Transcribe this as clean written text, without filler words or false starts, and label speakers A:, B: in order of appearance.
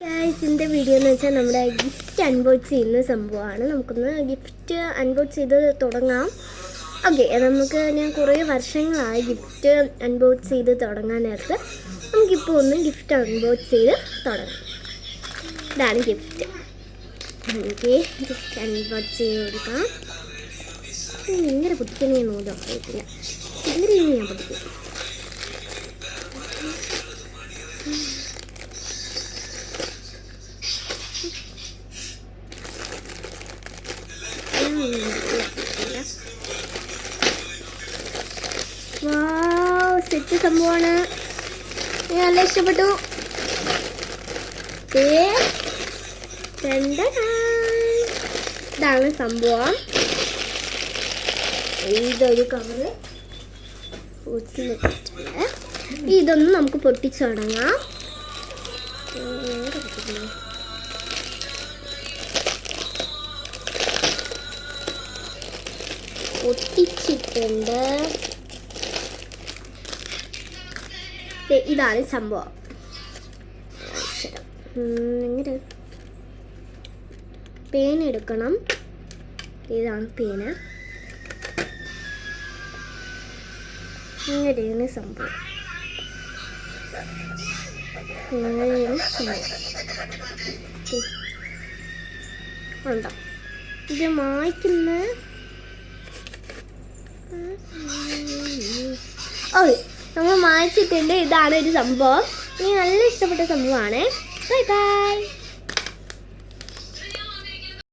A: ഗൈസിൻ്റെ video എന്ന് വെച്ചാൽ നമ്മുടെ ഗിഫ്റ്റ് അൺബോക്സ് ചെയ്യുന്ന സംഭവമാണ്. നമുക്കൊന്ന് ഗിഫ്റ്റ് അൺബോക്സ് ചെയ്ത് തുടങ്ങാം. ഓക്കെ, ഞാൻ കുറേ വർഷങ്ങളായി ഗിഫ്റ്റ് അൺബോക്സ് ചെയ്ത് തുടങ്ങാൻ നേരത്ത് നമുക്കിപ്പോൾ ഒന്ന് ഗിഫ്റ്റ് അൺബോക്സ് ചെയ്ത് തുടങ്ങാം. ഇതാണ് ഗിഫ്റ്റ്. എനിക്ക് ഗിഫ്റ്റ് അൺബോക്സ് ചെയ്ത് കൊടുക്കാം. ഇങ്ങനെ പൊട്ടിക്കണേ നോക്കാം, അറിയത്തില്ല. ഇങ്ങനെ ഞാൻ പൊട്ടിക്കും. സെറ്റ് സംഭവമാണ്. നല്ല ഇഷ്ടപ്പെട്ടു. ഇതാണ് സംഭവം. ഇതൊരു കവറ് ഇതൊന്നും നമുക്ക് പൊട്ടിച്ചു തുടങ്ങാം. പൊട്ടിച്ചിട്ടുണ്ട്. ഇതാണ് സംഭവം. ഇങ്ങനെ പേന എടുക്കണം. ഇതാണ് പേന. ഇങ്ങനെയാണ് സംഭവം. ഉണ്ടോ ഇത് മായ്ക്കുന്ന? ഓക്കെ, നമ്മൾ മായ്ച്ചിട്ടുണ്ട്. ഇതാണ് ഒരു സംഭവം. എനിക്ക് നല്ല ഇഷ്ടപ്പെട്ട സംഭവമാണ്. Bye bye.